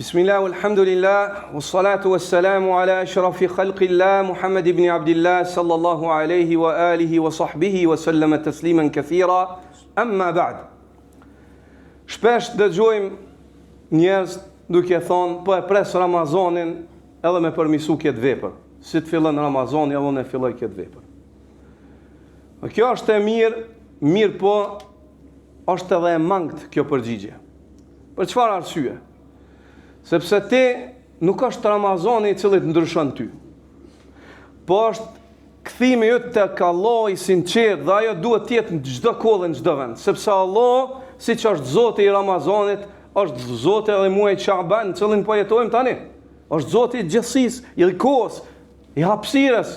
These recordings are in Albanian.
Bismillah, alhamdulillah, wassalatu wassalamu ala ashrafi khalqillah, Muhammad ibn Abdillah, sallallahu alaihi wa alihi wa sahbihi wa sallama tasliman kathira, amma ba'd. Shpesh dëgjojmë njerëz duke thonë, po e pres Ramazanin edhe me përmisu këtë vepër. Si të fillon Ramazani, edhe ne filloj këtë vepër. Kjo është e mirë po është edhe e mangët kjo përgjigje. Për çfarë arsye? Sepse ti nuk është Ramazani I cili të ndryshon ty. Po është kthimi yt tek Allah I sinqert dhe ajo duhet të jetë në çdo kohë në çdo vend, sepse Allah, siç është Zoti I Ramazanit, është Zoti edhe muajit Shaban, në cilin po jetojmë tani. Është Zoti I gjithësisë, I kohës, I hapësirës.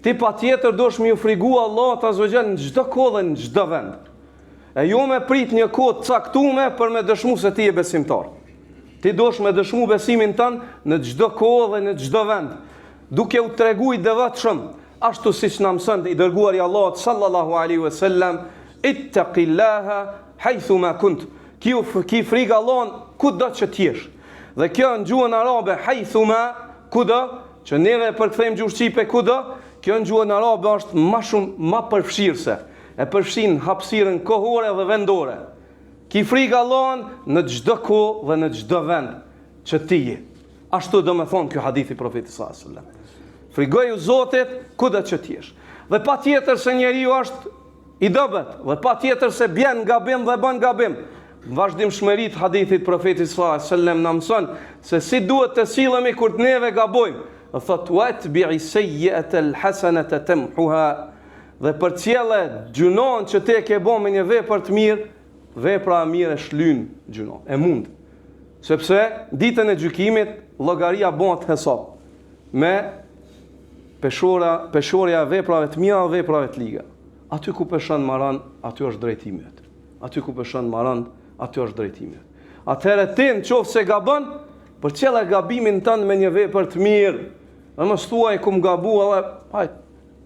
Ti patjetër duhesh më u frigu Allahut azza wa jall në çdo kohë dhe në çdo vend. E jo me prit një kohë të caktuar për me dëshmu se ti je besimtar. Ti duhesh me dëshmu besimin tënd në çdo kohë dhe në çdo vend, duke u treguar I devotshëm, ashtu siç na mëson I dërguari I Allahut sallallahu alaihi wasallam, ittaqillaha haythu ma kunt. Ki frikë Allahun kudo që të jesh. Dhe kjo në gjuhën arabe haythu ma kudo, që neve përkthejmë gjuhë shqipe kudo, kjo në gjuhën arabe është më shumë më përfshirëse. E përfshin hapësirën kohore dhe vendore. Ki frikë Allahun në çdo kohë dhe në çdo vend që ti je. Ashtu do me thonë kjo hadithi profetit sallallahu alaihi wasallam. Frigoju Zotit kudo që ti jesh. Dhe patjetër se njeriu është I dobët, dhe patjetër se bjen gabim dhe bën gabim. Vazhdimshmëri të hadithit profetit sallallahu alaihi wasallam na mëson se si duhet të sillemi kur neve gabojmë. Thot watbi'i sayyi'ata al-hasanata tamhuha. Dhe përcjelle gjunon që ti ke bën me një vepër të mirë, vepra e mirë e shlyn gjunon, e mund. Sepse ditën e gjykimit llogaria bëhet hesab me peshorja e veprave të mira dhe veprave të liga. Aty ku peshon maran, aty është drejtimi yt. Aty ku peshon maran, aty është drejtimi yt. Atëherë ti nëse gabon, përcjell gabimin tënd me një vepër të mirë. Dhe mos thuaj ku më gabua edhe hajt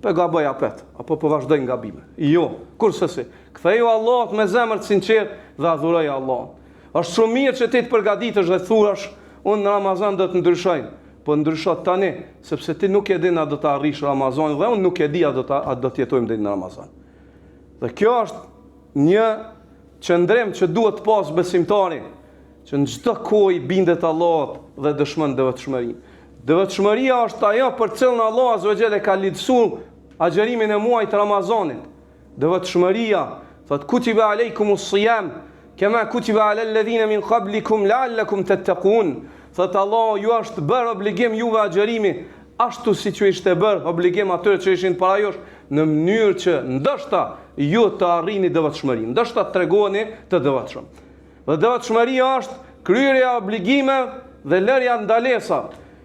pe gaboj apet, apo po vazhdoj në gabime. Jo, kurse si. Ktheju Allahut me zemër të sinqert dhe adhuroj Allahun. Është shumë mirë që ti të përgatitesh dhe thurash, unë në Ramazan do të ndryshoj. Po ndryshoj tani, sepse ti nuk e din a do të arrish Ramazanin dhe unë nuk e di a do të jetojmë deri në Ramazan. Dhe kjo është një qëndrim që duhet të pas besimtari, që në çdo kohë I bindet Allahut dhe dëshmon devotshmërinë. Devotshmëria është ajo për cilën Allah azza wa jalla ka lidhsuar agjerimin e muajit Ramazanit. Devotshmëria, thot kutiba alaykumus siyam kama kutiba alal ladhina min qablikum la'allakum tattaqun. Thot Allah ju është bërë obligim juve agjerimi, ashtu siç ju ishte bërë obligim atyre që ishin para jush, në mënyrë që ndoshta ju të arrini devotshmërinë, ndoshta të tregoni të devotshëm. Dhe devotshmëria është kryerja e obligimeve dhe lërja ndalesa.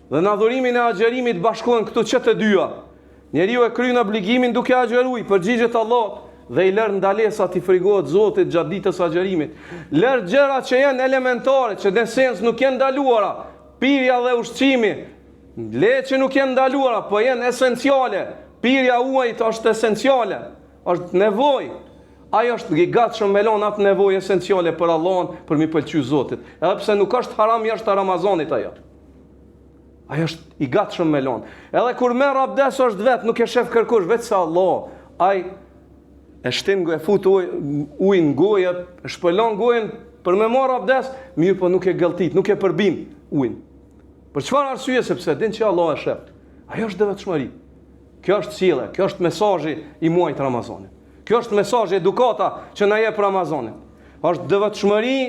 Dhe në adhurimin e agjerimit bashkohen këto që të dyja. Njeriu e kryen obligimin duke agjeruar, përgjigjet Allahut dhe I lër ndalesat I frigohet Zotit gjatë ditës agjerimit. Lër gjëra që janë elementare, që në sens nuk janë ndaluara, pirja dhe ushqimi, le që nuk janë ndaluara, po janë esenciale. Pirja uajit është esenciale, është nevojë. Ajo është I gatshëm me lënë atë nevojë esenciale për Allahun, për mi pëlqyer Zotit. Edhe pse nuk është haram jashtë Ramazanit ajo. Ajo është I gatshëm me lënë. Edhe kur merr abdes është vet, nuk e shef kërkush, vetë se Allah. Ai e shtin e fut ujin në gojë, e shpëlon gojën për me marr abdes, mirë po nuk e gëlltit, nuk e përbim ujin. Për çfarë arsye? Sepse din që Allah e shef. Ajo është devotshmëri. Kjo është sjellje, kjo është mesazhi I muajit Ramazanit. Kjo është mesazhi edukata që na jep Ramazani. Është devotshmëri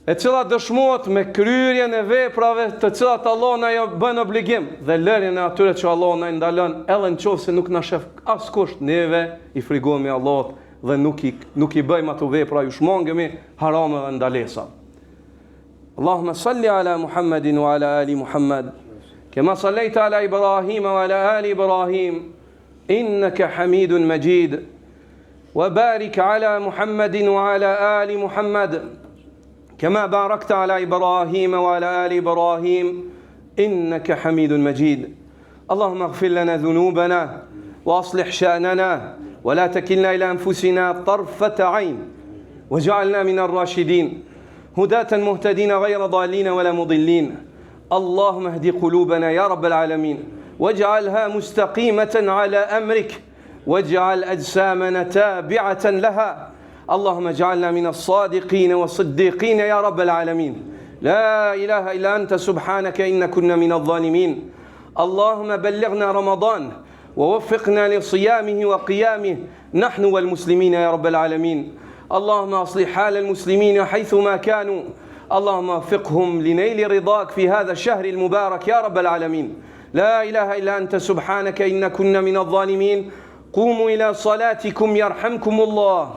e cila dëshmohet me kryerjen e veprave të cilat Allah na bën obligim dhe lërjen e atyre që Allah na ndalon, edhe nëse nuk na shef askush, neve I frigohemi Allahut dhe nuk I bëjmë ato vepra, ju shmangemi harame dhe ndalesa. Allahumma salli ala Muhammedin wa ala ali Muhammed, kama sallaita ala Ibrahim wa ala ali Ibrahim, innaka Hamidun Majid, wa barik ala Muhammedin wa ala ali Muhammed, كما باركت على إبراهيم وعلى آل إبراهيم إنك حميد مجيد. اللهم اغفر لنا ذنوبنا وأصلح شأننا ولا تكلنا إلى أنفسنا طرفة عين واجعلنا من الراشدين. هداة مهتدين غير ضالين ولا مضلين. اللهم اهد قلوبنا يا رب العالمين، واجعلها مستقيمة على أمرك، واجعل أجسامنا تابعة لها. اللهم اجعلنا من الصادقين والصديقين يا رب العالمين. لا إله إلا أنت سبحانك إنا كنا من الظالمين. اللهم بلغنا رمضان ووفقنا لصيامه وقيامه نحن والمسلمين يا رب العالمين. اللهم أصلح حال المسلمين حيثما كانوا، اللهم وفقهم لنيل رضاك في هذا الشهر المبارك يا رب العالمين. لا إله إلا أنت سبحانك إنا كنا من الظالمين. قوموا إلى صلاتكم يرحمكم الله.